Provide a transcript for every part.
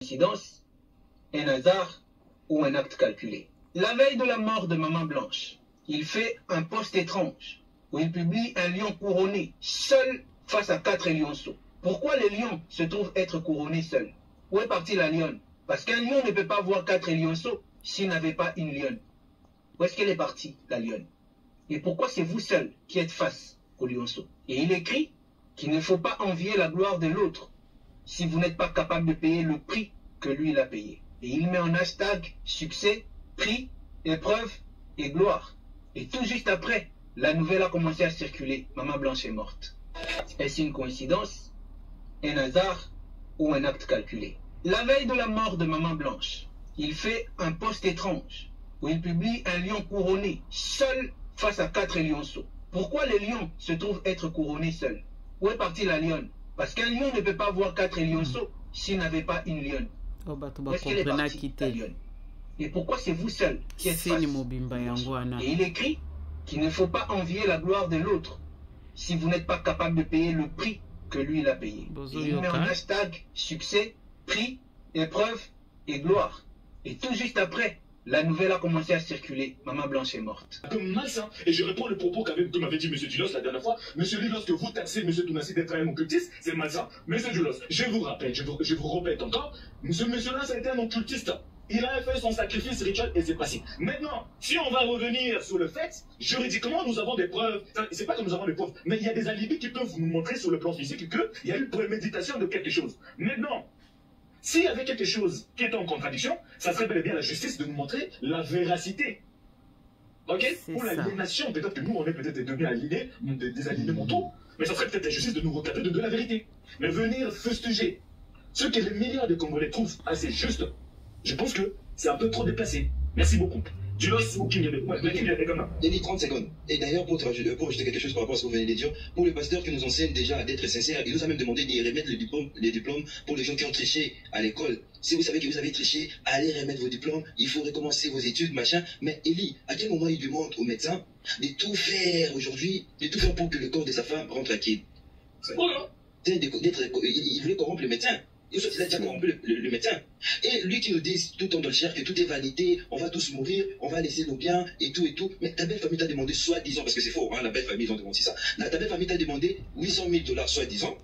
Coïncidence, un hasard ou un acte calculé. La veille de la mort de Maman Blanche, il fait un post étrange où il publie un lion couronné, seul face à 4 lionceaux. Pourquoi les lions se trouvent être couronnés seuls? Où est partie la lionne? Parce qu'un lion ne peut pas voir 4 lionceaux s'il n'avait pas une lionne. Où est-ce qu'elle est partie, la lionne? Et pourquoi c'est vous seul qui êtes face aux lionceaux? Et il écrit qu'il ne faut pas envier la gloire de l'autre si vous n'êtes pas capable de payer le prix que lui il a payé. Et il met en hashtag succès, prix, épreuve et gloire. Et tout juste après, la nouvelle a commencé à circuler. Maman Blanche est morte. Est-ce une coïncidence, un hasard ou un acte calculé? La veille de la mort de Maman Blanche, il fait un post étrange où il publie un lion couronné, seul face à 4 lionceaux. Pourquoi les lions se trouvent être couronnés seuls? Où est partie la lionne? Parce qu'un lion ne peut pas voir 4 lionceaux s'il n'avait pas une lionne. Où est-ce qu'elle est partie, la lionne? Et pourquoi c'est vous seul qui êtes face? Et il écrit qu'il ne faut pas envier la gloire de l'autre si vous n'êtes pas capable de payer le prix que lui il a payé. Et il met en hashtag succès, prix, épreuve et gloire. Et tout juste après, la nouvelle a commencé à circuler. Maman Blanche est morte. Comme malsain. Et je réponds le propos que m'avait dit M. Dulos la dernière fois. Monsieur Dulos, que vous taxez M. Tounassi d'être un occultiste, c'est malsain. M. Dulos, je vous rappelle, je vous répète encore, ce monsieur-là, ça a été un occultiste. Il a fait son sacrifice rituel et c'est passé. Maintenant, si on va revenir sur le fait, juridiquement, nous avons des preuves. C'est pas que nous avons des preuves, mais il y a des alibis qui peuvent nous montrer sur le plan physique qu'il y a eu préméditation de quelque chose. Maintenant, s'il y avait quelque chose qui était en contradiction, ça serait bel et bien la justice de nous montrer la véracité. Ok? Pour l'aliénation, peut-être que nous, on est peut-être des demi-aliénés, des aliénés mentaux, mais ça serait peut-être la justice de nous recadrer de la vérité. Mais venir fustiger ce que les milliards de Congolais trouvent assez juste, je pense que c'est un peu trop déplacé. Merci beaucoup. Dulos ou Kim Yabé. Denis, 30 secondes. Et d'ailleurs, pour ajouter quelque chose par rapport à ce que vous venez de dire, pour le pasteur qui nous enseigne déjà d'être sincère, il nous a même demandé d'y remettre les diplômes pour les gens qui ont triché à l'école. Si vous savez que vous avez triché, allez remettre vos diplômes, il faut recommencer vos études, machin. Mais Élie, à quel moment il demande au médecin de tout faire aujourd'hui, de tout faire pour que le corps de sa femme rentre tranquille? C'est bon, non? Il voulait corrompre le médecin. Il a déjà corrompu le médecin. Et lui qui nous dit tout le temps dans le cher que tout est vanité, on va tous mourir, on va laisser nos biens et tout et tout. Mais ta belle famille t'a demandé soi-disant, parce que c'est faux, hein, la belle famille, ils ont demandé ça. Ta belle famille t'a demandé 800 000 $ soi-disant.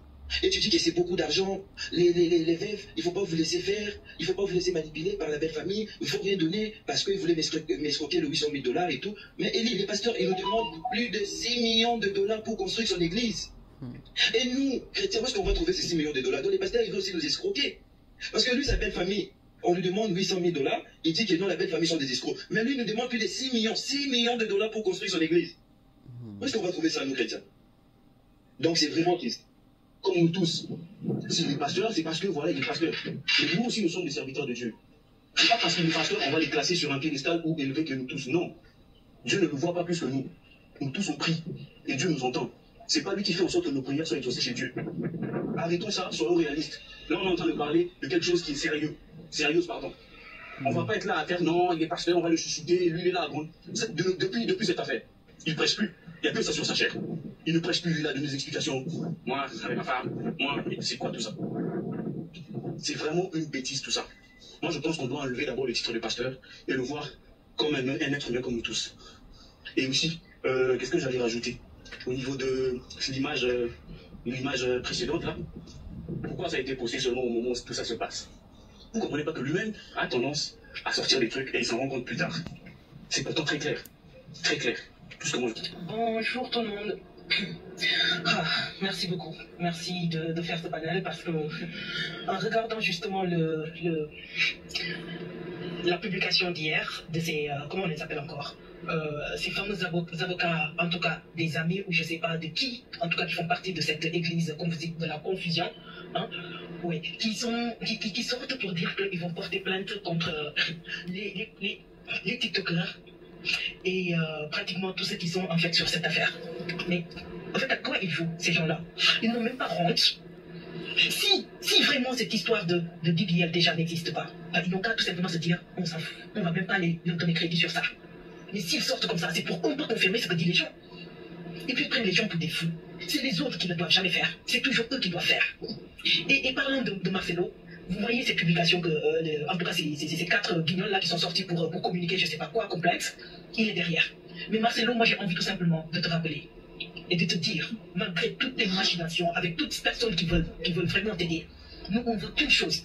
Et tu dis que c'est beaucoup d'argent, les veuves, il ne faut pas vous laisser faire, il ne faut pas vous laisser manipuler par la belle famille, il ne faut rien donner parce qu'ils voulaient m'escroquer le 800 000 $ et tout. Mais Élie, les pasteurs, ils nous demandent plus de 6 millions de dollars pour construire son église. Et nous, chrétiens, où est-ce qu'on va trouver ces 6 millions de dollars? Donc les pasteurs, ils veulent aussi nous escroquer. Parce que lui, sa belle famille, on lui demande 800 000 $, il dit que non, la belle famille sont des escrocs. Mais lui, il nous demande plus de 6 millions de dollars pour construire son église. Où est-ce qu'on va trouver ça, nous, chrétiens? Donc c'est vraiment triste. Comme nous tous. Si les pasteurs, c'est parce que voilà, les pasteurs. Et nous aussi, nous sommes des serviteurs de Dieu. C'est pas parce que les pasteurs, on va les classer sur un piédestal ou élever que nous tous. Non. Dieu ne nous voit pas plus que nous. Nous tous on prie. Et Dieu nous entend. C'est pas lui qui fait en sorte que nos prières soient exaucées chez Dieu. Arrêtons ça, soyons réalistes. Là, on est en train de parler de quelque chose qui est sérieux. Sérieuse, pardon. On va pas être là à faire non, il est pasteur, on va le chuchoter, lui il est là. Depuis cette affaire, il ne prêche plus. Il n'y a que ça sur sa chair. Il ne prêche plus, il a donné des explications. Moi, avec ma femme, moi, c'est quoi tout ça? C'est vraiment une bêtise tout ça. Moi, je pense qu'on doit enlever d'abord le titre de pasteur et le voir comme un être humain comme nous tous. Et aussi, qu'est-ce que j'allais rajouter? Au niveau de l'image précédente, là, pourquoi ça a été posté seulement au moment où tout ça se passe? Vous ne comprenez pas que lui-même a tendance à sortir des trucs et il s'en rend compte plus tard. C'est pourtant très clair. Très clair. Tout ce que moi je dis. Bonjour tout le monde. Ah, merci beaucoup. Merci de faire ce panel parce que en regardant justement la publication d'hier de ces, comment on les appelle encore, ces fameux avocats, en tout cas des amis ou je sais pas de qui, en tout cas qui font partie de cette église, comme vous dites, de la confusion, hein, oui, qui sortent pour dire qu'ils vont porter plainte contre les TikTokers et pratiquement tous ceux qui sont en fait sur cette affaire. Mais en fait, à quoi ils jouent ces gens-là? Ils n'ont même pas honte. Si vraiment cette histoire de BBL déjà n'existe pas, ils n'ont qu'à tout simplement se dire on s'en fout, on va même pas leur donner crédit sur ça. Mais s'ils sortent comme ça, c'est pour un peu confirmer ce que disent les gens. Et puis ils prennent les gens pour des fous. C'est les autres qui ne doivent jamais faire. C'est toujours eux qui doivent faire. Et parlant de Marcelo, vous voyez ces publications que, en tout cas, ces 4 guignols-là qui sont sortis pour communiquer, je sais pas quoi, complexe, il est derrière. Mais Marcelo, moi j'ai envie tout simplement de te rappeler et de te dire, malgré toutes tes machinations, avec toutes ces personnes qui veulent vraiment t'aider, nous on veut qu'une chose,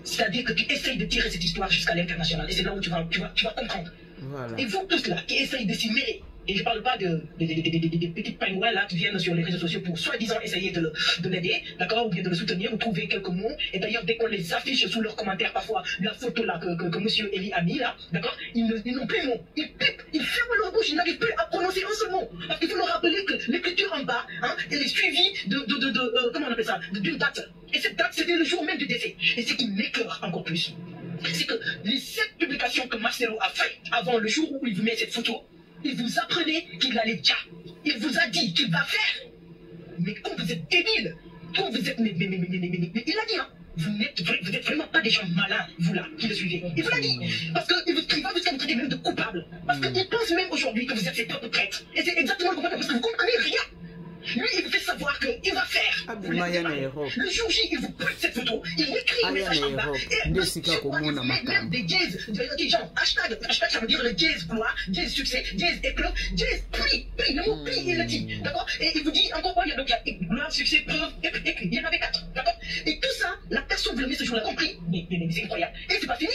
c'est-à-dire que tu essayes de tirer cette histoire jusqu'à l'international, et c'est là où tu vas comprendre. Voilà. Et vous tous là, qui essayez de s'y mêler, et je ne parle pas des petites paillouets là qui viennent sur les réseaux sociaux pour soi-disant essayer de l'aider, d'accord, ou bien de le soutenir, ou trouver quelques mots. Et d'ailleurs, dès qu'on les affiche sous leurs commentaires, parfois, la photo là que monsieur Eli a mis là, d'accord, ils n'ont plus de mots. Ils pipent, ils ferment leur bouche, ils n'arrivent plus à prononcer un seul mot. Parce qu'il faut leur rappeler que l'écriture en bas, hein, elle est suivie comment on appelle ça, d'une date. Et cette date, c'était le jour même du décès. Et ce qui m'écœure encore plus, c'est que les 7 publications que Marcelo a fait avant le jour où il vous met cette photo, il vous apprenait qu'il allait déjà. Il vous a dit qu'il va faire. Mais quand vous êtes débile, quand vous êtes... Mais il a dit, hein, vous n'êtes vraiment pas des gens malins, vous là, qui le suivez. Il vous l'a dit. Parce qu'il va jusqu'à vous traiter même de coupable. Parce qu'il pense même aujourd'hui que vous êtes ses propres traîtres. Et c'est exactement le contraire, parce que vous ne comprenez rien. Lui, il vous fait savoir qu'il va faire. Le jour J, il vous prête cette photo, il écrit un message en bas. Et même des jazz, des gens, hashtag, ça veut dire le jazz gloire, jazz succès, jazz éclat, jazz prix, le mot prix, il le dit, d'accord? Et il vous dit encore quoi, donc il y a gloire, succès, preuve, écrit, il y en avait 4, d'accord? Et tout ça, la personne vous le met ce jour-là, compris? Mais c'est incroyable. Et c'est pas fini.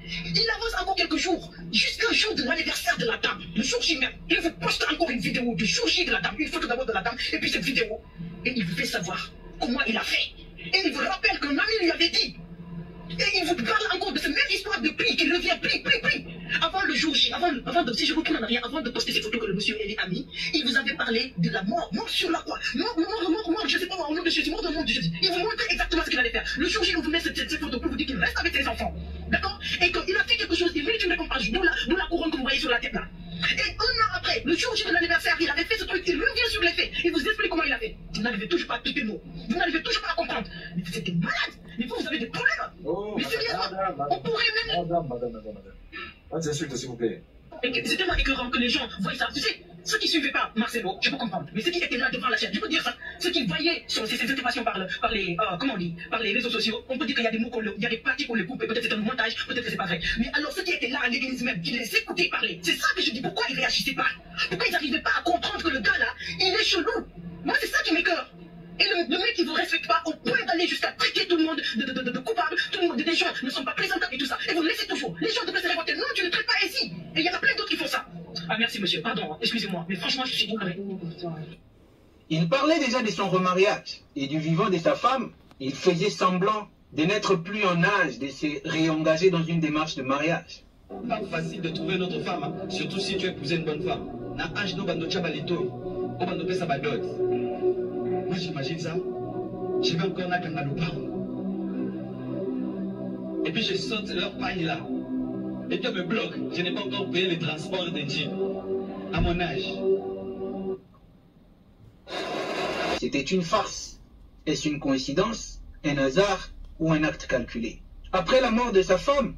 Il avance encore quelques jours, jusqu'au jour de l'anniversaire de la dame, le jour J même. Il vous poste encore une vidéo du jour J de la dame, une photo d'abord de la dame, et puis cette vidéo. Et il vous fait savoir comment il a fait. Et il vous rappelle qu'un ami lui avait dit. Et il vous parle encore de cette même histoire de prix, qui revient prix. Avant le jour J, si je retourne en arrière, avant de poster ces photos que le monsieur Eli a mis, il vous avait parlé de la mort sur la croix. Mort, je sais pas, au nom de Jésus, mort au nom de Jésus. Il vous montre exactement ce qu'il allait faire. Le jour J, on vous met cette photo pour vous dire qu'il reste avec ses enfants. D'accord? Et qu'il a fait quelque chose, il mérite une récompense, d'où la couronne que vous voyez sur la tête là. Et un an après, le jour J de l'anniversaire, il avait fait ce truc, il revient sur les faits. Il vous explique comment il a fait. Vous n'arrivez toujours pas à piquer le mot. Vous n'arrivez toujours pas à comprendre. Mais vous êtes malade. Mais vous avez des problèmes. Mais sérieusement, on pourrait même... Madame. Pas d'insultes, s'il vous plaît. C'est tellement écœurant que les gens voient ça. Tu sais, ceux qui ne suivaient pas Marcelo, je peux comprendre. Mais ceux qui étaient là devant la chaîne, je peux dire ça. Ceux qui voyaient sur ces informations par les réseaux sociaux, on peut dire qu'il y a des mots il y a des parties qu'on les coupe, et peut-être c'est un montage, peut-être que c'est pas vrai. Mais alors ceux qui étaient là à l'église même, qui les écoutaient parler, c'est ça que je dis, pourquoi ils réagissaient pas? Pourquoi ils n'arrivaient pas à comprendre que le gars là, il est chelou? Moi c'est ça qui m'écœure. Et le mec, il ne vous respecte pas au point d'aller jusqu'à traiter tout le monde de coupable. Tout le monde, des gens ne sont pas présentables et tout ça. Et vous le laissez toujours. Les gens devraient se révolter. Non, tu ne traites pas ainsi. Et il y en a plein d'autres qui font ça. Ah, merci, monsieur. Pardon, excusez-moi. Mais franchement, je suis désolé. Il parlait déjà de son remariage et du vivant de sa femme. Il faisait semblant de n'être plus en âge de se réengager dans une démarche de mariage. Pas facile de trouver une autre femme, hein. Surtout si tu épouses une bonne femme. Na âge no bando chabalito, o bando pesa badot. Moi j'imagine ça, je vais encore na kangalupa. Et puis je saute leur paille là. Et puis on me bloque, je n'ai pas encore payé les transports des jeeps. À mon âge. C'était une farce. Est-ce une coïncidence, un hasard ou un acte calculé? Après la mort de sa femme,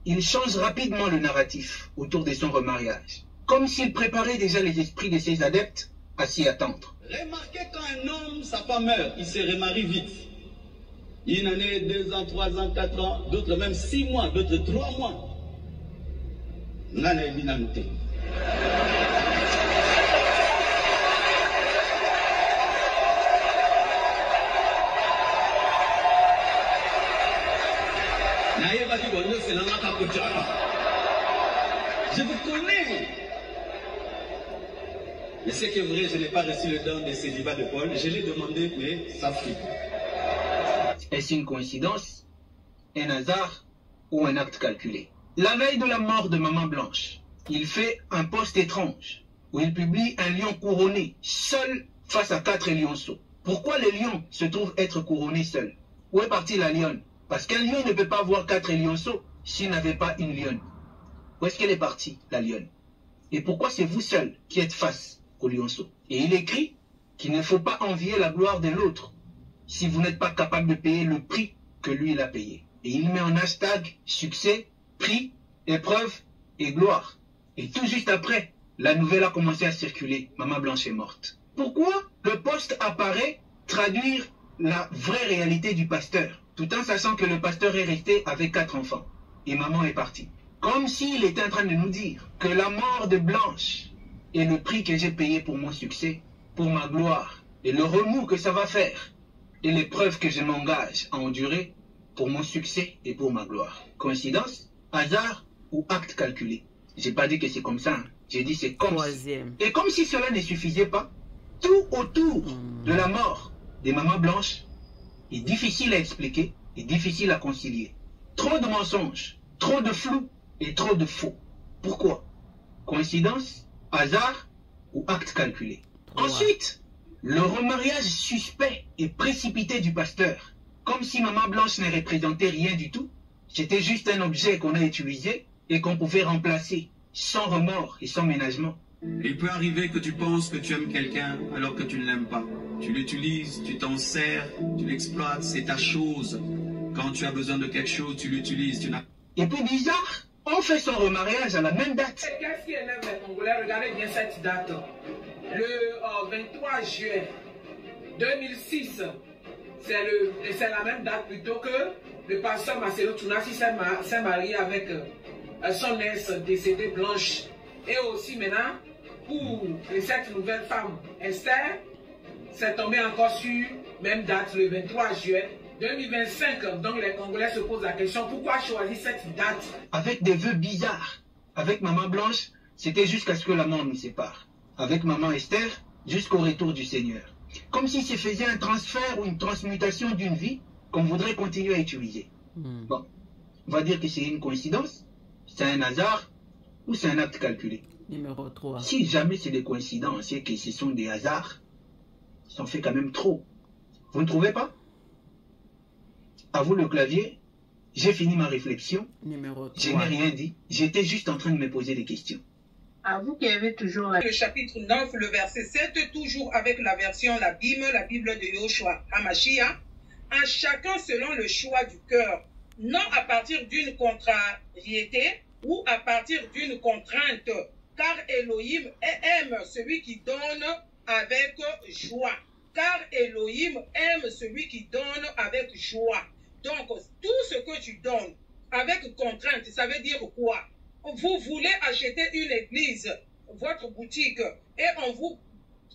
il change rapidement le narratif autour de son remariage, comme s'il préparait déjà les esprits de ses adeptes à s'y attendre. Remarquez quand un homme, sa femme meurt, il se remarie vite. Une année, 2 ans, 3 ans, 4 ans, d'autres même 6 mois, d'autres 3 mois. Nana est minanté. Je vous connais. Mais c'est que vrai, je n'ai pas reçu le don de célibat de Paul. Je l'ai demandé, mais ça fuit. Est-ce une coïncidence, un hasard ou un acte calculé? La veille de la mort de Maman Blanche, il fait un post étrange où il publie un lion couronné, seul face à 4 lionceaux. Pourquoi le lion se trouve être couronné seul? Où est partie la lionne? Parce qu'un lion ne peut pas avoir 4 lionceaux s'il n'avait pas une lionne. Où est-ce qu'elle est partie, la lionne? Et pourquoi c'est vous seul qui êtes face au lionceau? Et il écrit qu'il ne faut pas envier la gloire de l'autre si vous n'êtes pas capable de payer le prix que lui il a payé. Et il met en hashtag succès, prix, épreuve et gloire. Et tout juste après, la nouvelle a commencé à circuler. Maman Blanche est morte. Pourquoi le post apparaît traduire la vraie réalité du pasteur? tout en sachant que le pasteur est resté avec 4 enfants et maman est partie. Comme s'il était en train de nous dire que la mort de Blanche est le prix que j'ai payé pour mon succès, pour ma gloire, et le remous que ça va faire, et l'épreuve que je m'engage à endurer pour mon succès et pour ma gloire. Coïncidence, hasard ou acte calculé? J'ai pas dit que c'est comme ça, hein. J'ai dit c'est comme ça. Et comme si cela ne suffisait pas, tout autour de la mort des mamans blanches est difficile à expliquer et difficile à concilier. Trop de mensonges, trop de flou et trop de faux. Pourquoi? Coïncidence, hasard ou acte calculé? Ensuite, le remariage suspect et précipité du pasteur, comme si maman blanche ne représentait rien du tout. C'était juste un objet qu'on a utilisé et qu'on pouvait remplacer sans remords et sans ménagement. Il peut arriver que tu penses que tu aimes quelqu'un alors que tu ne l'aimes pas. Tu l'utilises, tu t'en sers, tu l'exploites, c'est ta chose. Quand tu as besoin de quelque chose, tu l'utilises, tu n'as... Et puis bizarre, on fait son remariage à la même date. Qu'est-ce qui énerve les Congolais? Regardez bien cette date. Le 23 juillet 2006, c'est la même date plutôt que le pasteur Marcelo Tunasi s'est marié avec son ex décédée Blanche. Et aussi maintenant, pour cette nouvelle femme, Esther, c'est tombé encore sur même date, le 23 juillet 2025. Donc les Congolais se posent la question, pourquoi choisir cette date? Avec des vœux bizarres. Avec maman Blanche, c'était jusqu'à ce que la mort nous sépare. Avec maman Esther, jusqu'au retour du Seigneur. Comme si se faisait un transfert ou une transmutation d'une vie qu'on voudrait continuer à utiliser. Bon, on va dire que c'est une coïncidence, c'est un hasard ou c'est un acte calculé. Numéro 3. Si jamais c'est des coïncidences et que ce sont des hasards, ça en fait quand même trop. Vous ne trouvez pas? À vous le clavier, j'ai fini ma réflexion. Numéro 3. Je n'ai rien dit, j'étais juste en train de me poser des questions. À vous qui avez toujours Le chapitre 9, le verset 7, toujours avec la version la Bible de Yoshua Hamashiach, à chacun selon le choix du cœur, non à partir d'une contrariété ou à partir d'une contrainte, car Elohim aime celui qui donne avec joie. Car Elohim aime celui qui donne avec joie. Donc, tout ce que tu donnes avec contrainte, ça veut dire quoi? Vous voulez acheter une église, votre boutique, et on vous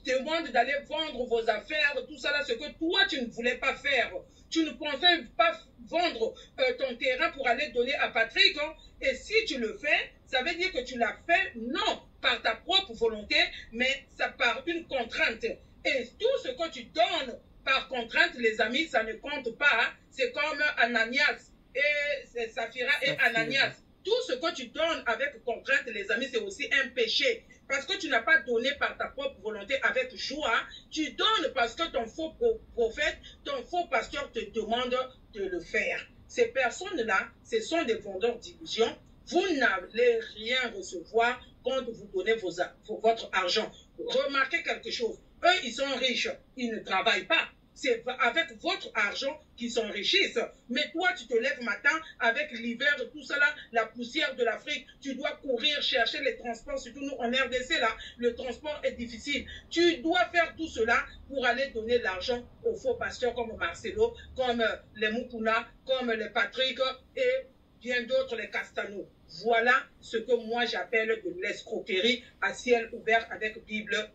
demande d'aller vendre vos affaires, tout ça là, ce que toi tu ne voulais pas faire. Tu ne pensais pas vendre ton terrain pour aller donner à Patrick, hein? Et si tu le fais, ça veut dire que tu l'as fait non par ta propre volonté, mais ça par une contrainte. Et tout ce que tu donnes par contrainte, les amis, ça ne compte pas. Hein? C'est comme Ananias et Saphira et Ananias. Tout ce que tu donnes avec contrainte, les amis, c'est aussi un péché. Parce que tu n'as pas donné par ta propre volonté avec joie. Tu donnes parce que ton faux prophète, ton faux pasteur te demande de le faire. Ces personnes-là, ce sont des vendeurs d'illusions. Vous n'allez rien recevoir quand vous donnez votre argent. Remarquez quelque chose. Eux, ils sont riches. Ils ne travaillent pas. C'est avec votre argent qu'ils s'enrichissent. Mais toi, tu te lèves matin avec l'hiver, tout cela, la poussière de l'Afrique. Tu dois courir, chercher les transports, surtout nous en RDC, là, le transport est difficile. Tu dois faire tout cela pour aller donner l'argent aux faux pasteurs comme Marcelo, comme les Mukuna, comme les Patrick et bien d'autres, les Castano. Voilà ce que moi j'appelle de l'escroquerie à ciel ouvert avec Bible.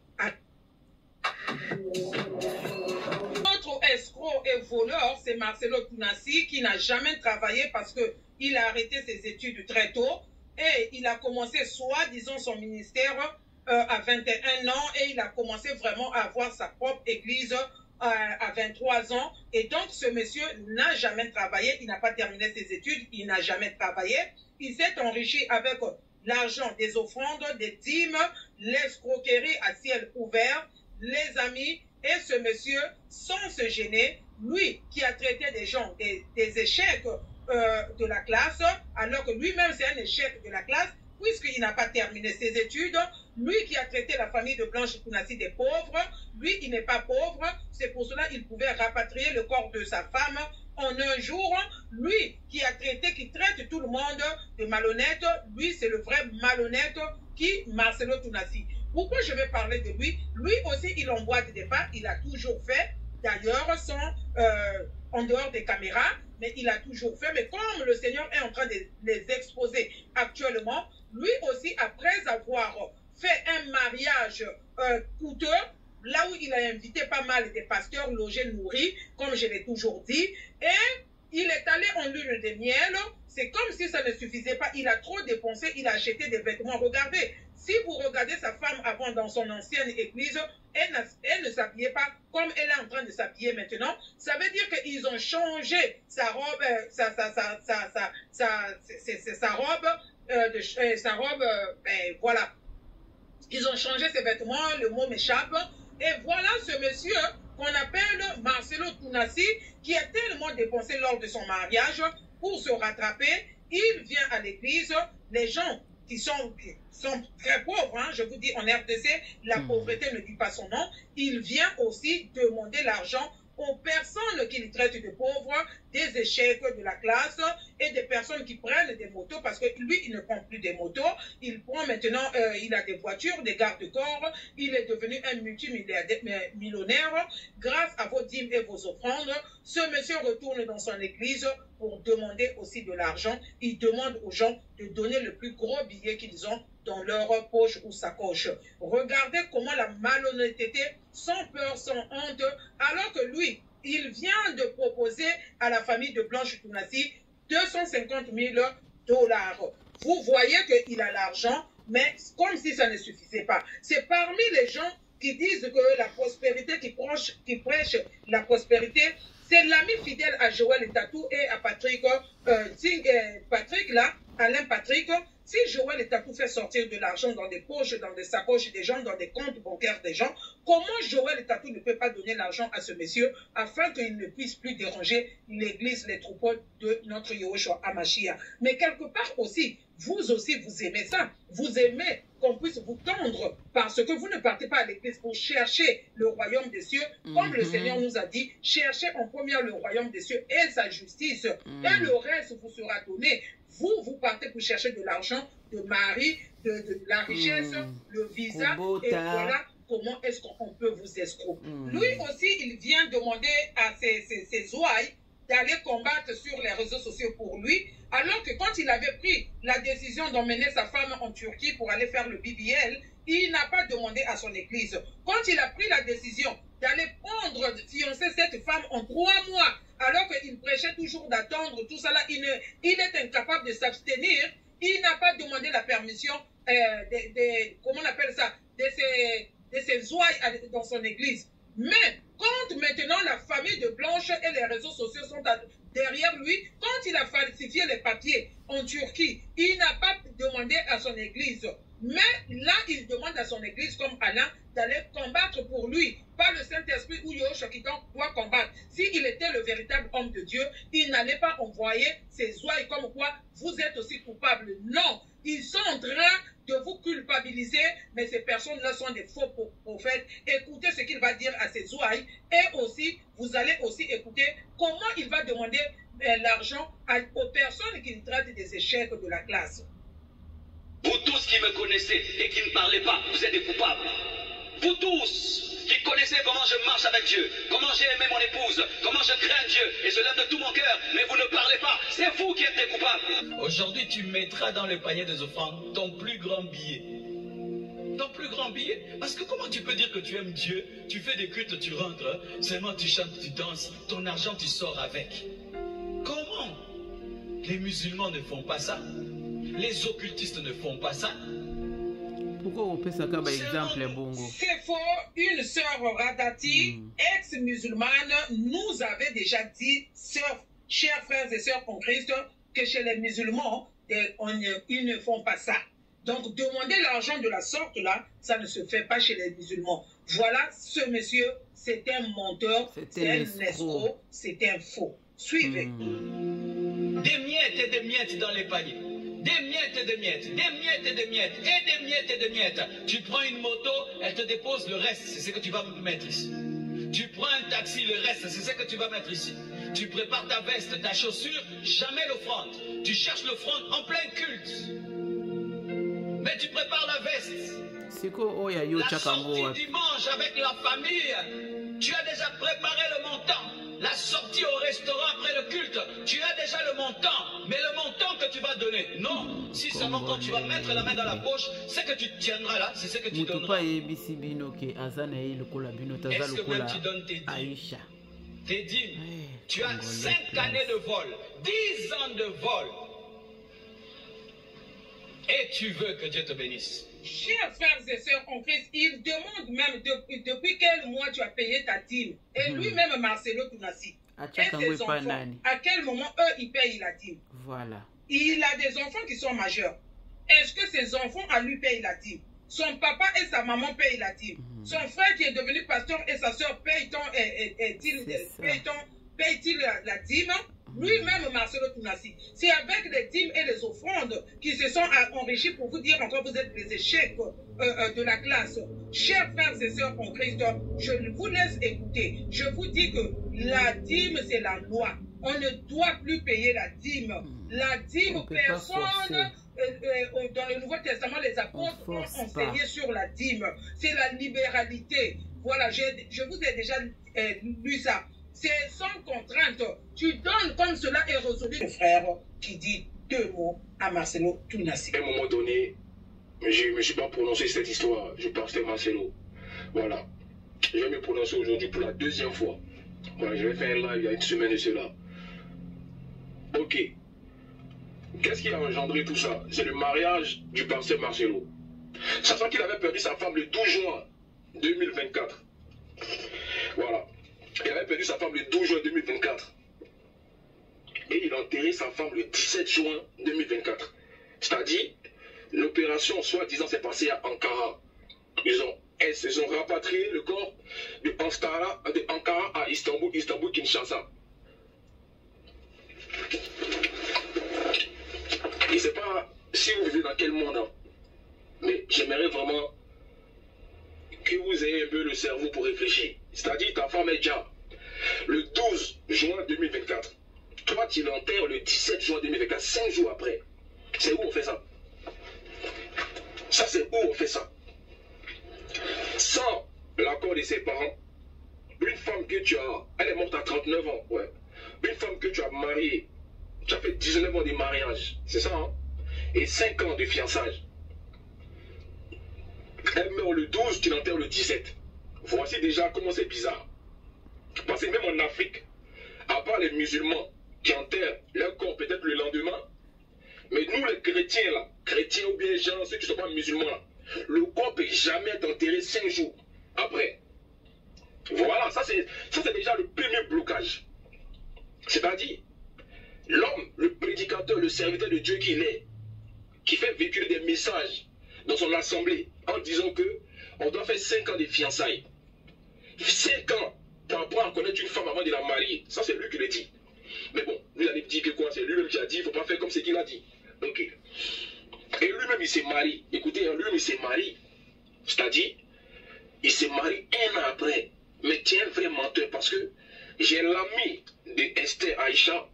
Notre escroc et voleur, c'est Marcelo Tunasi qui n'a jamais travaillé parce qu'il a arrêté ses études très tôt et il a commencé soi-disant son ministère à 21 ans et il a commencé vraiment à avoir sa propre église à 23 ans. Et donc ce monsieur n'a jamais travaillé, il n'a pas terminé ses études, il n'a jamais travaillé. Il s'est enrichi avec l'argent des offrandes, des dîmes, l'escroquerie à ciel ouvert. Les amis, et ce monsieur, sans se gêner, lui qui a traité des gens des échecs de la classe, alors que lui-même c'est un échec de la classe, puisqu'il n'a pas terminé ses études, lui qui a traité la famille de Blanche Tunasi des pauvres, lui il n'est pas pauvre, c'est pour cela qu'il pouvait rapatrier le corps de sa femme en un jour, lui qui traite tout le monde de malhonnête, lui c'est le vrai malhonnête qui Marcelo Tunasi. Pourquoi je vais parler de lui? Lui aussi, il emboîte des pas, il a toujours fait. D'ailleurs, en dehors des caméras, mais il a toujours fait. Mais comme le Seigneur est en train de les exposer actuellement, lui aussi, après avoir fait un mariage coûteux, là où il a invité pas mal de pasteurs logés, nourris, comme je l'ai toujours dit, et il est allé en lune de miel. C'est comme si ça ne suffisait pas. Il a trop dépensé, il a acheté des vêtements. Regardez, si vous regardez sa femme avant dans son ancienne église, elle ne s'habillait pas comme elle est en train de s'habiller maintenant. Ça veut dire qu'ils ont changé sa robe, voilà. Ils ont changé ses vêtements, le mot m'échappe. Et voilà ce monsieur qu'on appelle Marcelo Tounassi, qui a tellement dépensé lors de son mariage pour se rattraper. Il vient à l'église, les gens qui sont très pauvres, hein, je vous dis en RDC, la pauvreté ne dit pas son nom, il vient aussi demander l'argent aux personnes qu'il traite de pauvres, des échecs de la classe et des personnes qui prennent des motos, parce que lui, il ne prend plus des motos, il prend maintenant, il a des voitures, des garde-corps, il est devenu un multimillionnaire grâce à vos dîmes et vos offrandes. Ce monsieur retourne dans son église pour demander aussi de l'argent. Il demande aux gens de donner le plus gros billet qu'ils ont dans leur poche ou sacoche. Regardez comment la malhonnêteté, sans peur, sans honte, alors que lui, il vient de proposer à la famille de Blanche Tounassi 250 000 $. Vous voyez qu'il a l'argent, mais comme si ça ne suffisait pas. C'est parmi les gens qui disent que la prospérité, qui prêche la prospérité, c'est l'ami fidèle à Joël Tatou et à Patrick, Alain Patrick. Si Joël Tatou fait sortir de l'argent dans des poches, dans des sacoches des gens, dans des comptes bancaires des gens, comment Joël Tatou ne peut pas donner l'argent à ce monsieur afin qu'il ne puisse plus déranger l'église, les troupeaux de notre Yahushua Hamashiach? Mais quelque part aussi, vous aimez ça. Vous aimez qu'on puisse vous tendre parce que vous ne partez pas à l'église pour chercher le royaume des cieux. Comme le Seigneur nous a dit, cherchez en premier le royaume des cieux et sa justice. Et le reste vous sera donné. Vous partez pour chercher de l'argent, de mari, de la richesse, le visa. Et voilà comment est-ce qu'on peut vous escroquer. Lui aussi, il vient demander à ses ouailles d'aller combattre sur les réseaux sociaux pour lui, alors que quand il avait pris la décision d'emmener sa femme en Turquie pour aller faire le BBL, il n'a pas demandé à son église. Quand il a pris la décision d'aller fiancer cette femme en 3 mois, alors qu'il prêchait toujours d'attendre, tout ça là, il est incapable de s'abstenir, il n'a pas demandé la permission comment on appelle ça, de ses ouailles dans son église. Mais quand maintenant la famille de Blanche et les réseaux sociaux sont derrière lui, quand il a falsifié les papiers en Turquie, il n'a pas demandé à son église. Mais là, il demande à son église, comme Alain, d'aller combattre pour lui, pas le Saint-Esprit ou Yahushua qui doit combattre. S'il était le véritable homme de Dieu, il n'allait pas envoyer ses ouailles comme quoi vous êtes aussi coupable. Non, ils sont en train de vous culpabiliser, mais ces personnes-là sont des faux prophètes. Écoutez ce qu'il va dire à ses ouailles et aussi, vous allez aussi écouter comment il va demander l'argent aux personnes qui traitent des échecs de la classe. Vous tous qui me connaissez et qui ne parlez pas, vous êtes des coupables. Vous tous qui connaissez comment je marche avec Dieu, comment j'ai aimé mon épouse, comment je crains Dieu et je l'aime de tout mon cœur, mais vous ne parlez pas, c'est vous qui êtes des coupables. Aujourd'hui, tu mettras dans le panier des offrandes ton plus grand billet. Ton plus grand billet. Parce que comment tu peux dire que tu aimes Dieu, tu fais des cultes, tu rentres, seulement tu chantes, tu danses, ton argent tu sors avec. Comment? Les musulmans ne font pas ça. Les occultistes ne font pas ça. Pourquoi on peut ça comme exemple, Bongo? C'est faux. Une sœur Radati, ex-musulmane, nous avait déjà dit, chers frères et sœurs en Christ, que chez les musulmans, ils ne font pas ça. Donc, demander l'argent de la sorte-là, ça ne se fait pas chez les musulmans. Voilà, ce monsieur, c'est un menteur, c'est un escroc, c'est un faux. Suivez. Des miettes et des miettes dans les paniers. Des miettes et des miettes, des miettes et des miettes, et des miettes et des miettes. Tu prends une moto, elle te dépose le reste, c'est ce que tu vas mettre ici. Tu prends un taxi, le reste, c'est ce que tu vas mettre ici. Tu prépares ta veste, ta chaussure, jamais l'offrande. Tu cherches l'offrande en plein culte. Mais tu prépares la veste. La sortie dimanche avec la famille, tu as déjà préparé le montant. la sortie au restaurant après le culte. Tu as déjà le montant, mais le montant que tu vas donner, non. Si seulement quand tu vas mettre la main dans la poche, c'est que tu tiendras là, c'est ce que tu donneras. Est-ce que même tu donnes tes dîmes? Tes dîmes. Tu as 5 années de vol, 10 ans de vol. Et tu veux que Dieu te bénisse. Chers frères et sœurs en Christ, il demande même depuis quel mois tu as payé ta dîme. Et lui-même, Marcelo Tounassi. Et ses enfants, à quel moment eux, ils payent la dîme. Voilà. Il a des enfants qui sont majeurs. Est-ce que ses enfants à lui payent la dîme? Son papa et sa maman payent la dîme. Son frère qui est devenu pasteur et sa soeur payent-ils la dîme? Lui-même, Marcelo Tounassi, c'est avec les dîmes et les offrandes qui se sont enrichis pour vous dire encore vous êtes les échecs de la classe. Chers frères et sœurs en Christ, je vous laisse écouter. Je vous dis que la dîme, c'est la loi. On ne doit plus payer la dîme. La dîme, personne, dans le Nouveau Testament, les apôtres ont enseigné sur la dîme. C'est la libéralité. Voilà, je vous ai déjà lu ça. C'est sans contrainte. Tu donnes comme cela est résolu. Le frère qui dit 2 mots à Marcelo Tounassi. À un moment donné, je ne me suis pas prononcé cette histoire. Je pasteur Marcelo. Voilà. Je vais me prononcer aujourd'hui pour la 2e fois. Voilà, je vais faire un live il y a 1 semaine de cela. Ok. Qu'est-ce qui a engendré tout ça? C'est le mariage du pasteur Marcelo. Sachant qu'il avait perdu sa femme le 12 juin 2024. Voilà. Il avait perdu sa femme le 12 juin 2024. Et il a enterré sa femme le 17 juin 2024. C'est-à-dire, l'opération, soi-disant, s'est passée à Ankara. Ils ont rapatrié le corps de Ankara à Istanbul, Kinshasa. Je ne sais pas si vous vivez dans quel monde, hein, mais j'aimerais vraiment que vous ayez un peu le cerveau pour réfléchir. C'est-à-dire, ta femme est déjà le 12 juin 2024. Toi, tu l'enterres le 17 juin 2024, 5 jours après. C'est où on fait ça? Ça, c'est où on fait ça? Sans l'accord de ses parents, une femme que tu as, elle est morte à 39 ans, ouais. Une femme que tu as mariée, tu as fait 19 ans de mariage, c'est ça, hein? Et 5 ans de fiançage. Elle meurt le 12, tu l'enterres le 17. Voici déjà comment c'est bizarre. Parce que même en Afrique, à part les musulmans qui enterrent leur corps peut-être le lendemain, mais nous les chrétiens là, chrétiens ou bien les gens, ceux qui ne sont pas musulmans là, le corps ne peut jamais être enterré 5 jours après. Voilà, ça c'est déjà le premier blocage. C'est-à-dire, l'homme, le prédicateur, le serviteur de Dieu qu'il est, qui fait véhiculer des messages dans son assemblée en disant que on doit faire 5 ans de fiançailles. 5 ans pour apprendre à connaître une femme avant de la marier. Ça, c'est lui qui le dit. Mais bon, lui, il a dit que quoi? C'est lui-même qui a dit, il ne faut pas faire comme ce qu'il a dit. Ok. Et lui-même, il s'est marié. Écoutez, lui-même, il s'est marié. C'est-à-dire, il s'est marié 1 an après. Mais tu es un vrai menteur parce que j'ai l'ami de Esther Aïcha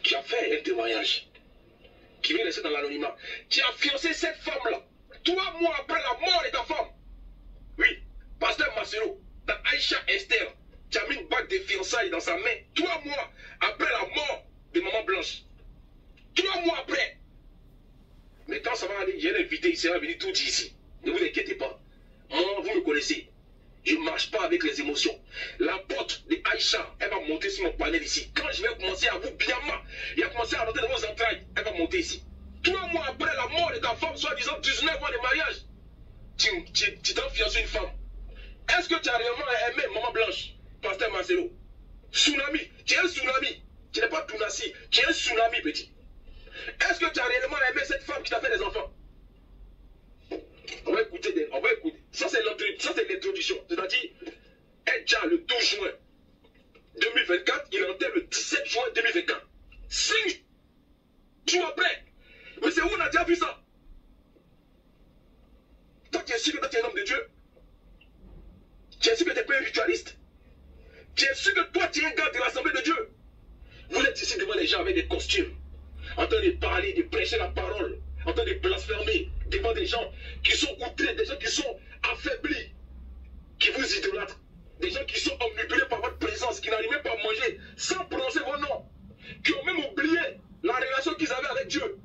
qui a fait un témoignage, qui vient laisser dans l'anonymat. Tu as fiancé cette femme-là 3 mois après la mort de ta femme. Oui, pasteur Marcelo, dans Aïcha Esther, tu as mis une bague de fiançailles dans sa main 3 mois après la mort de Maman Blanche. 3 mois après. Mais quand ça va aller, j'ai l'invité, il sera venu tout dire ici. Ne vous inquiétez pas. Moi, vous me connaissez. Je ne marche pas avec les émotions. La porte de Aïcha, elle va monter sur mon panel ici. Quand je vais commencer à vous bien il va commencer à rentrer dans vos entrailles, elle va monter ici. 3 mois après la mort de ta femme, soi-disant 19 ans de mariage, tu t'as fiancé une femme. Est-ce que tu as réellement aimé Maman Blanche, pasteur Marcelo? Tsunami, tu es un tsunami. Tu n'es pas Tounassi, tu es un tsunami, petit. Est-ce que tu as réellement aimé cette femme qui t'a fait des enfants? On va écouter, on va écouter. Ça, c'est l'introduction. C'est-à-dire, déjà le 12 juin 2024, il enterre le 17 juin 2024. 5 jours après. Mais c'est où on a déjà vu ça? Toi, tu es sûr que toi, tu es un homme de Dieu? Tu es sûr que tu n'es pas un ritualiste? Tu es sûr que toi, tu es un gars de l'Assemblée de Dieu? Vous êtes ici devant les gens avec des costumes, en train de parler, de prêcher la parole, en train de blasphémer devant des gens qui sont outrés, des gens qui sont affaiblis, qui vous idolâtrent. Des gens qui sont omnibulés par votre présence, qui n'arrivent même pas à manger sans prononcer vos noms, qui ont même oublié la relation qu'ils avaient avec Dieu.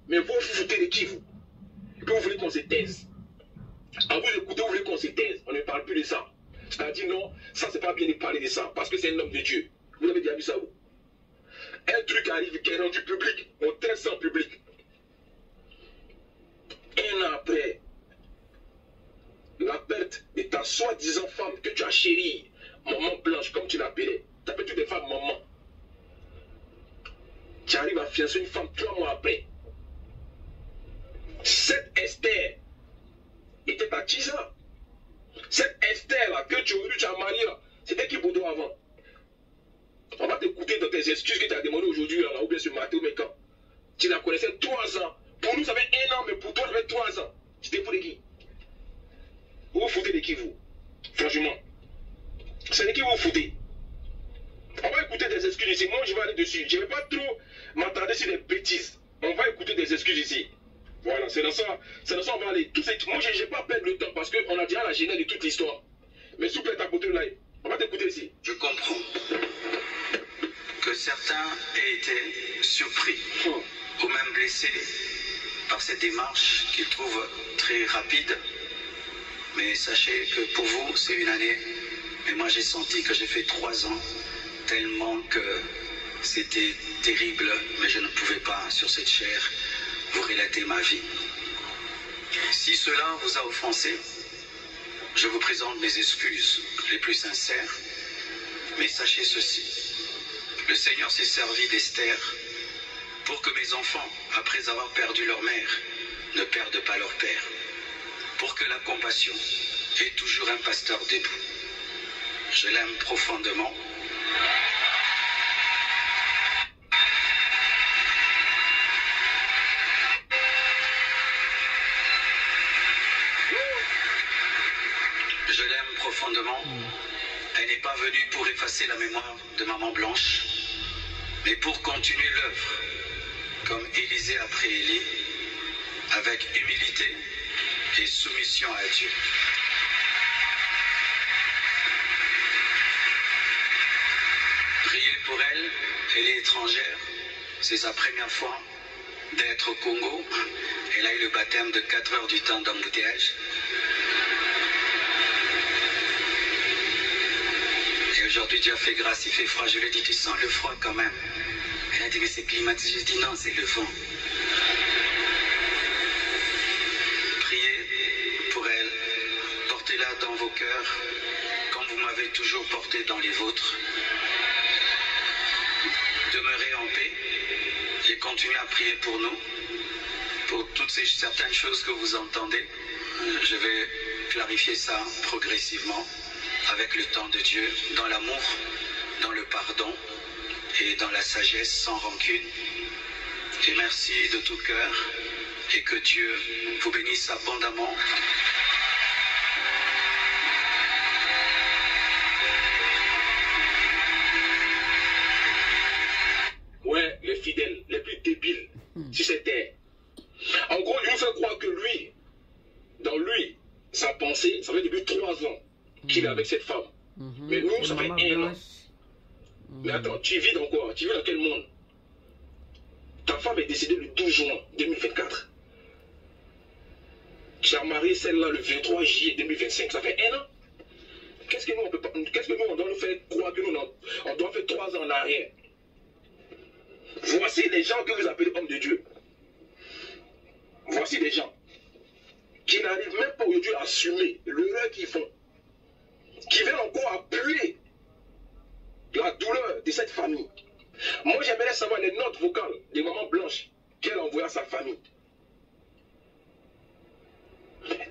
Mais vous vous foutez de qui, vous? Et puis vous voulez qu'on se taise. À vous écouter, vous voulez qu'on se taise. On ne parle plus de ça. C'est-à-dire, non, ça c'est pas bien de parler de ça, parce que c'est un homme de Dieu. Vous avez déjà vu ça, vous? Un truc arrive qui est rendu public, on traite ça en public. Un an après, la perte de ta soi-disant femme que tu as chérie, maman blanche, comme tu l'appelais, tu appelles toutes les femmes maman. Tu arrives à fiancer une femme 3 mois après. Cette Esther était ta Tisa. Cette Esther-là que tu as mariée, c'était qui pour toi avant? On va t'écouter dans tes excuses que tu as demandées aujourd'hui, ou bien ce matin, mais quand tu la connaissais 3 ans. Pour nous, ça fait 1 an, mais pour toi, ça fait 3 ans. C'était pour de qui? Vous vous foutez de qui, vous? Franchement. C'est de qui vous vous foutez? On va écouter des excuses ici. Moi, je vais aller dessus. Je ne vais pas trop m'attarder sur des bêtises. On va écouter des excuses ici. Voilà, c'est dans ça on va aller. Moi, je n'ai pas à perdre le temps parce qu'on a déjà la genèse de toute l'histoire. Mais s'il vous plaît, t'apportez le live. On va t'écouter ici. Je comprends que certains aient été surpris ou même blessés par cette démarche qu'ils trouvent très rapide. Mais sachez que pour vous, c'est une année. Mais moi, j'ai senti que j'ai fait 3 ans, tellement que c'était terrible, mais je ne pouvais pas, sur cette chair, vous relater ma vie. Si cela vous a offensé, je vous présente mes excuses les plus sincères. Mais sachez ceci, le Seigneur s'est servi d'Esther pour que mes enfants, après avoir perdu leur mère, ne perdent pas leur père. Pour que la compassion ait toujours un pasteur debout. Je l'aime profondément. Je l'aime profondément. Elle n'est pas venue pour effacer la mémoire de Maman Blanche, mais pour continuer l'œuvre, comme Élisée après Élie, avec humilité et soumission à Dieu. Priez pour elle, elle est étrangère, c'est sa première fois d'être au Congo. Elle a eu le baptême de 4 heures du temps d'embouteillage. Et aujourd'hui Dieu a fait grâce, il fait froid. Je lui ai dit, tu sens le froid quand même? Elle a dit, mais c'est climatisé. Je lui ai dit, non, c'est le vent. Portez-la dans vos cœurs, comme vous m'avez toujours porté dans les vôtres. Demeurez en paix et continuez à prier pour nous, pour toutes ces certaines choses que vous entendez. Je vais clarifier ça progressivement, avec le temps de Dieu, dans l'amour, dans le pardon et dans la sagesse, sans rancune. Et merci de tout cœur, et que Dieu vous bénisse abondamment. Ouais, les fidèles, les plus débiles, si c'était. En gros, il nous fait croire que lui, dans lui, sa pensée, ça fait depuis 3 ans qu'il est avec cette femme. Mais nous, ça fait 1 an. Mais attends, tu vis dans quoi? Tu vis dans quel monde? Ta femme est décédée le 12 juin 2024. Tu as marié celle-là le 23 juillet 2025. Ça fait 1 an. Qu'est-ce que nous, on peut pas, qu'est-ce que nous, on doit nous faire croire que nous, on doit faire 3 ans en arrière? Voici les gens que vous appelez hommes de Dieu. Voici des gens qui n'arrivent même pas aujourd'hui à assumer l'erreur qu'ils font, qui veulent encore appuyer la douleur de cette famille. Moi, j'aimerais savoir les notes vocales de Maman Blanche qu'elle a envoyées à sa famille.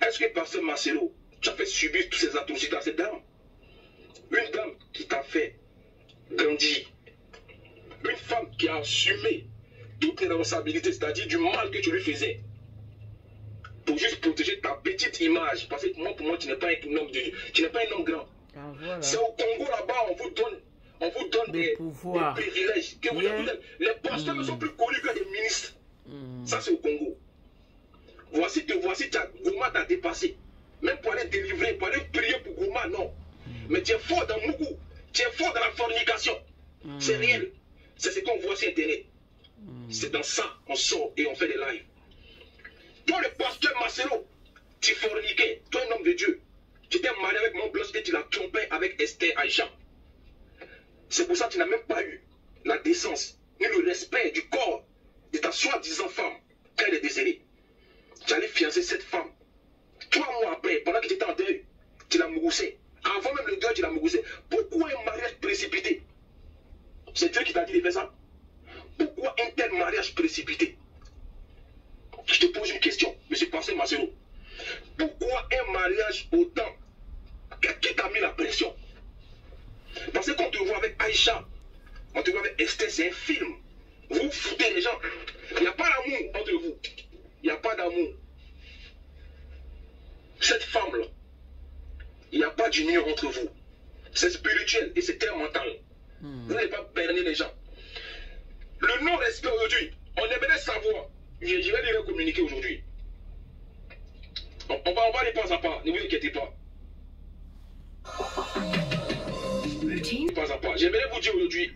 Est-ce que Pasteur Marcelo, tu as fait subir toutes ces atrocités à cette dame? Une dame qui t'a fait grandir. Une femme qui a assumé toutes les responsabilités, c'est-à-dire du mal que tu lui faisais, pour juste protéger ta petite image. Parce que moi, pour moi, tu n'es pas un homme de Dieu, tu n'es pas un homme grand. Ah, voilà. C'est au Congo là-bas, on vous donne des privilèges. Que les pasteurs ne sont plus connus que des ministres. Ça, c'est au Congo. Voici, Goma t'a dépassé. Même pour aller délivrer, pour aller prier pour Goma, non. Mais tu es fort dans Mougou. Tu es fort dans la fornication. C'est réel. C'est ce qu'on voit sur Internet. C'est dans ça qu'on sort et on fait des lives. Toi, le pasteur Marcelo, tu forniquais. Toi, un homme de Dieu. Tu t'es marié avec mon Blanche et tu l'as trompé avec Esther Aïcha. C'est pour ça que tu n'as même pas eu la décence, ni le respect du corps de ta soi-disant femme quand elle est décédée. Tu allais fiancer cette femme. 3 mois après, pendant que tu étais en deuil, tu l'as mouroussé. Avant même le deuil, tu l'as mouroussé. Pourquoi un mariage précipité? C'est Dieu qui t'a dit de faire ça? Pourquoi un tel mariage précipité? Je te pose une question, M. Pasteur Marcelo. Pourquoi un mariage autant? Qui t'a mis la pression? Parce que quand on te voit avec Aïcha, on te voit avec Esther, c'est un film. Vous foutez les gens. Il n'y a pas d'amour entre vous. Il n'y a pas d'amour. Cette femme-là, il n'y a pas d'union entre vous. C'est spirituel et c'est très mental. Vous n'allez pas berner les gens. Le non-respect aujourd'hui, on aimerait savoir. Je vais les communiquer aujourd'hui. On va aller pas à pas, ne vous inquiétez pas. Pas à pas. J'aimerais vous dire aujourd'hui,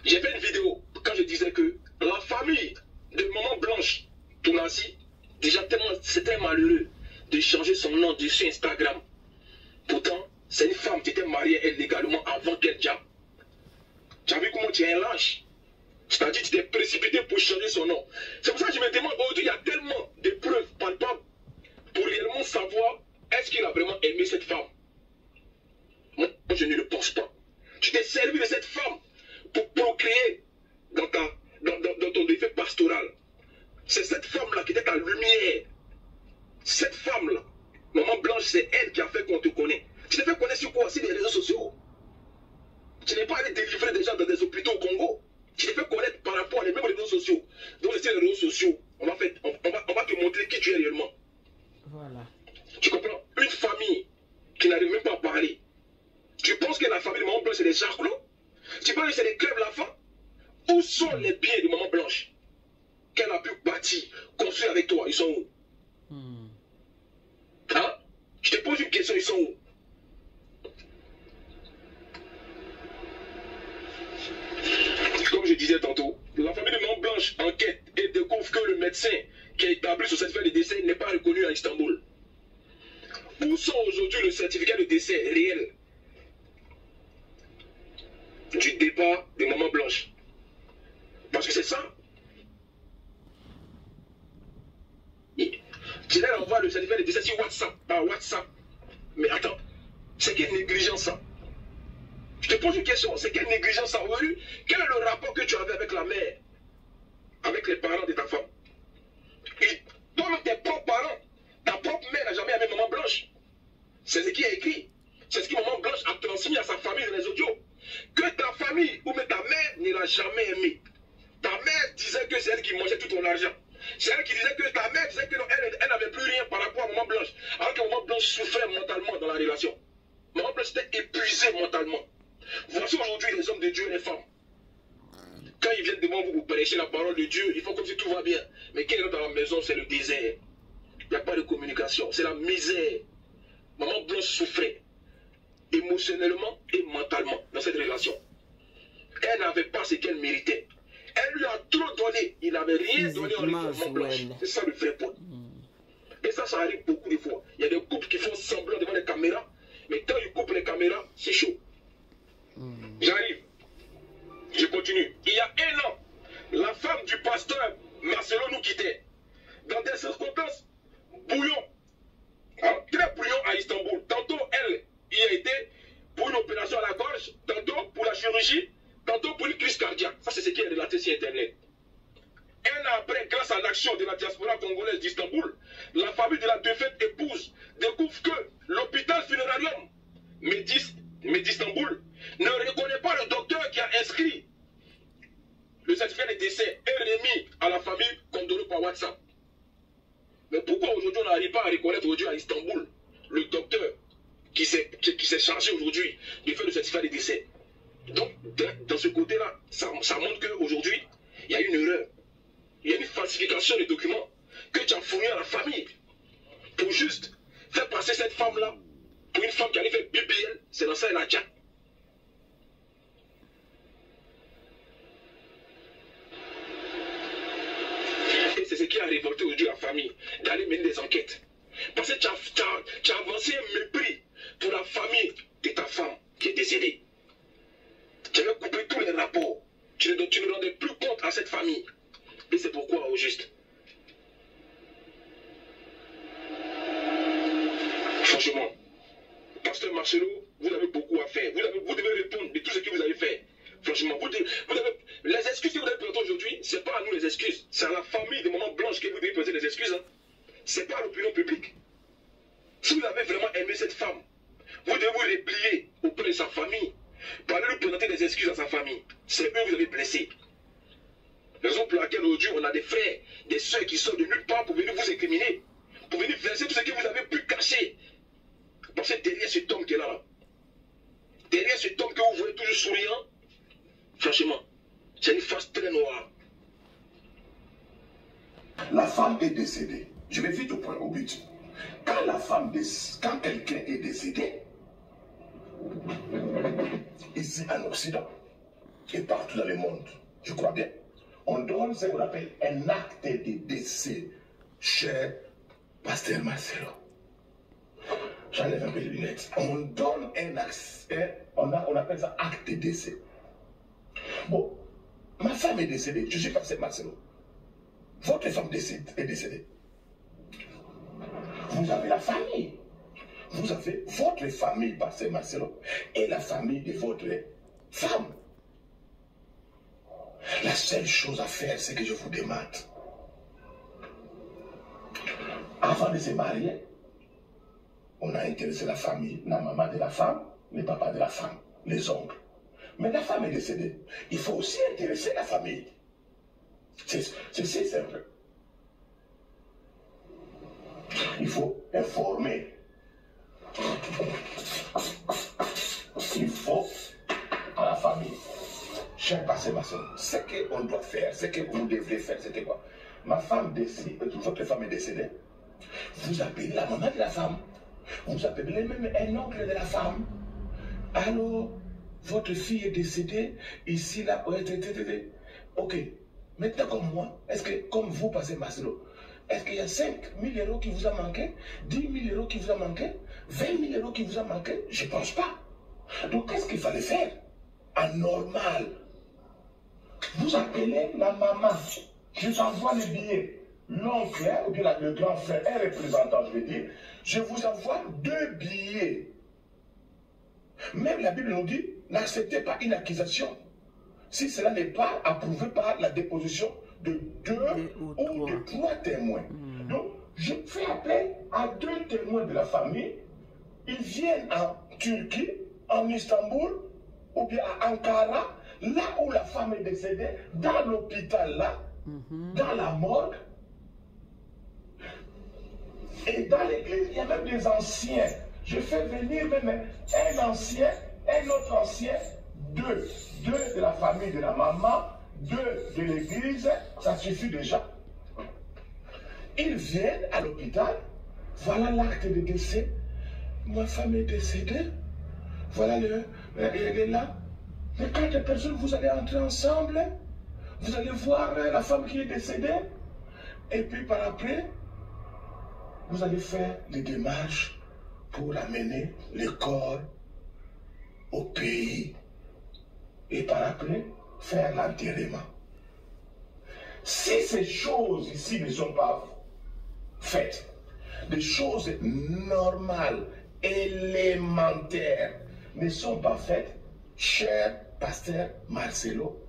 j'ai fait une vidéo quand je disais que la famille de Maman Blanche Tounassi, déjà tellement c'était malheureux de changer son nom dessus Instagram. Pourtant, c'est une femme qui était mariée elle légalement avant qu'elle diable. Tu as vu comment tu es un lâche? C'est-à-dire que tu t'es précipité pour changer son nom. C'est pour ça que je me demande aujourd'hui, il y a tellement de preuves palpables pour réellement savoir est-ce qu'il a vraiment aimé cette femme. Moi, je ne le pense pas. Tu t'es servi de cette femme pour procréer dans ton défait pastoral. C'est cette femme-là qui était ta lumière. Cette femme-là, Maman Blanche, c'est elle qui a fait qu'on te connaît. Tu t'es fait connaître sur quoi? Sur les réseaux sociaux. Tu n'es pas allé délivrer des gens dans des hôpitaux au Congo. Tu t'es fait connaître par rapport à les mêmes réseaux sociaux. Donc, sur les réseaux sociaux, on va te montrer qui tu es réellement. Voilà. Tu comprends? Une famille qui n'arrive même pas à parler. Tu penses que la famille de Maman Blanche, c'est des charclos? Tu penses que c'est des crèves la faim? Où sont les biens de Maman Blanche qu'elle a pu bâtir, construire avec toi? Ils sont où? Hein? Je te pose une question, ils sont où? Comme je disais tantôt, la famille de Maman Blanche enquête et découvre que le médecin qui a établi ce certificat de décès n'est pas reconnu à Istanbul. Où sont aujourd'hui le certificat de décès réel du départ de Maman Blanche? Parce que c'est ça. Tu leur envoies le certificat de décès sur WhatsApp, par WhatsApp. Mais attends, c'est quelle négligence ça? Je te pose une question, c'est quelle négligence ça? Quel est le rapport que tu avais avec la mère, avec les parents de ta femme? Et toi-même, tes propres parents, ta propre mère n'a jamais aimé Maman Blanche. C'est ce qui est écrit. C'est ce que Maman Blanche a transmis à sa famille dans les audios. Que ta famille ou même ta mère ne l'a jamais aimé. Ta mère disait que c'est elle qui mangeait tout ton argent. C'est elle qui disait que ta mère disait que elle n'avait plus rien par rapport à Maman Blanche. Alors que Maman Blanche souffrait mentalement dans la relation. Maman Blanche était épuisée mentalement. Voici aujourd'hui les hommes de Dieu et les femmes. Quand ils viennent devant vous pour prêcher la parole de Dieu, ils font comme si tout va bien. Mais quand ils rentrent dans la maison, c'est le désert. Il n'y a pas de communication, c'est la misère. Maman Blanche souffrait émotionnellement et mentalement dans cette relation. Elle n'avait pas ce qu'elle méritait. Elle lui a trop donné. Il n'avait rien donné en retour. Maman Blanche. C'est ça le vrai point. Et ça arrive beaucoup de fois. Il y a des couples qui font semblant devant les caméras, mais quand ils coupent les caméras, c'est chaud. J'arrive. Je continue. Il y a 1 an, la femme du pasteur Marcelo nous quittait. Dans des circonstances bouillon. Très bouillon à Istanbul. Tantôt, elle y a été pour une opération à la gorge, tantôt pour la chirurgie, tantôt pour une crise cardiaque. Ça, c'est ce qui est relaté sur Internet. 1 an après, grâce à l'action de la diaspora congolaise d'Istanbul, la famille de la défunte épouse découvre que l'hôpital funérarium d'Istanbul ne reconnaît pas le docteur qui a inscrit le certificat de décès et remis à la famille condamnée par WhatsApp. Mais pourquoi aujourd'hui on n'arrive pas à reconnaître aujourd'hui à Istanbul le docteur qui s'est chargé aujourd'hui de faire le certificat de décès? Donc, dans ce côté-là, ça montre qu'aujourd'hui, il y a une erreur. Il y a une falsification des documents que tu as fournis à la famille pour juste faire passer cette femme-là Pour une femme qui allait faire BBL, c'est dans ça elle a déjà. Et c'est ce qui a révolté aujourd'hui la famille, d'aller mener des enquêtes. Parce que tu as avancé un mépris pour la famille de ta femme qui est décédée. Tu avais coupé tous les rapports. Tu ne rendais plus compte à cette famille. Et c'est pourquoi, au juste. Franchement, Pasteur Marcelo, vous avez beaucoup à faire. Vous devez répondre de tout ce que vous avez fait. Franchement, les excuses que vous avez présentées aujourd'hui, ce n'est pas à nous les excuses. C'est à la famille de Maman Blanche que vous devez poser les excuses. Hein. Ce n'est pas à l'opinion publique. Si vous avez vraiment aimé cette femme, vous devez vous replier auprès de sa famille pour aller lui présenter des excuses à sa famille. C'est eux que vous avez blessés. Raison pour laquelle aujourd'hui on a des frères, des soeurs qui sortent de nulle part pour venir vous incriminer, pour venir verser tout ce que vous avez pu cacher. Parce que derrière cet homme qui est là, derrière cet homme que vous voyez toujours souriant, franchement, c'est une face très noire. La femme est décédée. Je vais vite au but. Quand quelqu'un est décédé, ici en Occident, et partout dans le monde, je crois bien, on donne ce qu'on appelle un acte de décès chez Pasteur Marcelo. J'enlève un peu les lunettes. On donne un accès, on appelle ça acte de décès. Bon, ma femme est décédée, je suis Pasteur Marcelo. Votre femme est décédée. Vous avez la famille. Vous avez votre famille, Pasteur Marcelo, et la famille de votre femme. La seule chose à faire, c'est que je vous demande, avant de se marier, on a intéressé la famille, la maman de la femme, le papa de la femme, les oncles. Mais la femme est décédée. Il faut aussi intéresser la famille. C'est si simple. Il faut informer. Il faut à la famille. Cher Pasteur Marcelo, ce qu'on doit faire, ce que vous devrez faire, c'était quoi? Ma femme décède, votre femme est décédée. Vous appelez la maman de la femme. Vous appelez même un oncle de la femme. Alors, votre fille est décédée, ici, là, ok. Maintenant, comme moi, est-ce que, comme vous, Pasteur Marcelo, est-ce qu'il y a 5 000 euros qui vous a manqué, 10 000 euros qui vous a manqué, 20 000 euros qui vous a manqué? Je ne pense pas. Donc, qu'est-ce qu'il fallait faire? Anormal. Vous appelez la maman, je vous envoie le billet. L'oncle, ou bien le grand frère, un représentant, je veux dire, je vous envoie 2 billets. Même la Bible nous dit, n'acceptez pas une accusation si cela n'est pas approuvé par la déposition de 2 ou de 3 témoins. Donc, je fais appel à 2 témoins de la famille. Ils viennent en Turquie, en Istanbul, ou bien à Ankara, là où la femme est décédée, dans l'hôpital là, dans la morgue. Et dans l'église, il y a même des anciens. Je fais venir même un ancien, un autre ancien, 2 de la famille de la maman, 2 de l'église, ça suffit déjà. Ils viennent à l'hôpital, voilà l'acte de décès. Ma femme est décédée, voilà elle est là. Les 4 personnes, vous allez entrer ensemble, vous allez voir la femme qui est décédée, et puis par après, vous allez faire les démarches pour amener le corps au pays et par après faire l'enterrement. Si ces choses ici ne sont pas faites, des choses normales, élémentaires ne sont pas faites, cher Pasteur Marcelo,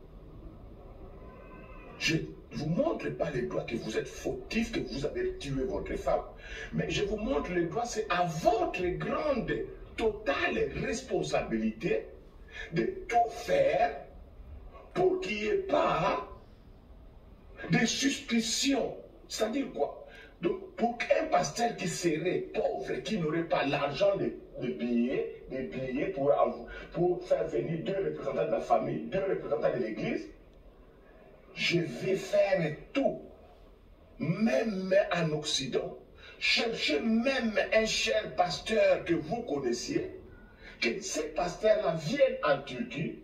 je ne vous montre pas les doigts que vous êtes fautif, que vous avez tué votre femme, mais je vous montre les doigts, c'est à votre grande, totale responsabilité de tout faire pour qu'il n'y ait pas de suspicion. C'est-à-dire quoi? Donc, pour qu'un pasteur qui serait pauvre, qui n'aurait pas l'argent de billets pour faire venir 2 représentants de la famille, 2 représentants de l'église, je vais faire tout, même en Occident, cherchez même un cher pasteur que vous connaissiez, que ces pasteurs-là viennent en Turquie,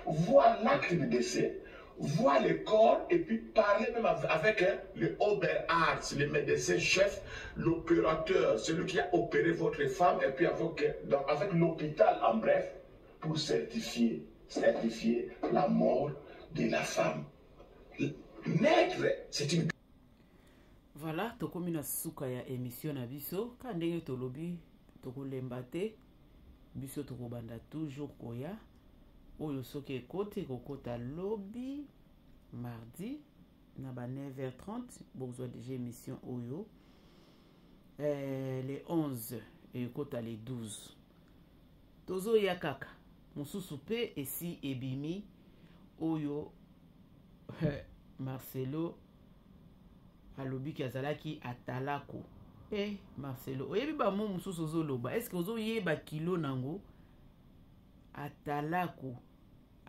voient l'acte de décès, voient le corps et puis parler même avec le Oberarzt, le médecin-chef, l'opérateur, celui qui a opéré votre femme, et puis avec l'hôpital en bref, pour certifier la mort de la femme. Maître, c'est une... Voilà, tokomi na suka ya émission na biso, ka ndenge tolobi tokolemba te, biso tokobanda toujours koya, oyo soki ekote kokota lobby, mardi, na ba 9h30, bozwa déjà émission oyo, les 11, et ekota les 12. Tozo ya kaka, mosusu pe esi ebimi, oyo, Marcelo, alobi ki azalaki atalako. Marcelo, oyebi ba mo mususu ozoloba. Est-ce que ozo yeba kilo nango? Atalako.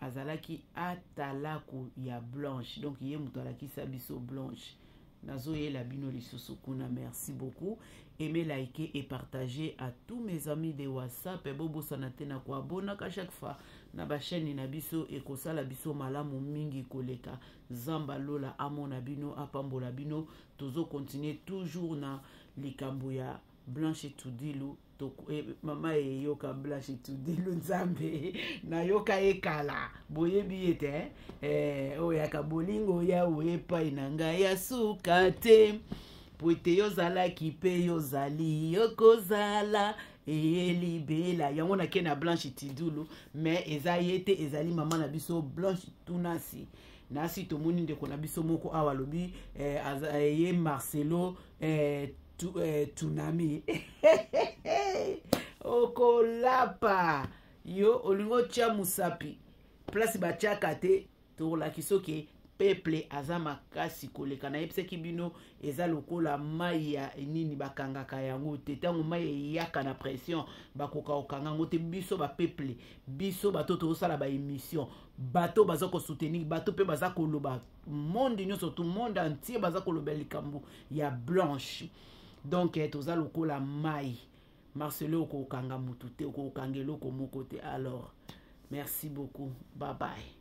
Azalaki atalako ya Blanche. Donc ye muto alaki sabiso Blanche. Nazo ye la bino lisusu kuna. Merci beaucoup. Aimez, liker et partager à tous mes amis de WhatsApp. Et bobo sanate na kwa abona ka chaque fois. Na ba chaîne na biso e kosala biso malamu mingi koleka. Zamba lola amona bino apambola bino. Tozo continuer toujours na likambo ya Blanche Tudilu. Mama e yoka Blanche Tudilu nzambe na yoka ekala boyebi ete oyaka bolingo ya wepa inanga ya sukate poete yozalaki pe yozali yokozala elibela yango na ke na Blanche Tudilu mais eza yete ezali mama na biso Blanche Tunasi nasi tomoni ndeko na biso moko awa lobi ye Marcelo Tunami okolapa yo olingo tia musapi place batiaka te tolaki soki peuple aza makasi koleka na yebisaki bino eza lokola mai ya nini bakangaka yango te ntango mai eyaka na pression bakoka okanga yango te biso bapeuple biso bato tozosala baémission bato baza kosoutenir bato mpe baza koloba monde nyonso tout monde entier baza koloba likambo ya Blanche. Donc, toza lokola mai. Marcelo okokanga mutu te, okokangelo komoko te. Alors, merci beaucoup. Bye bye.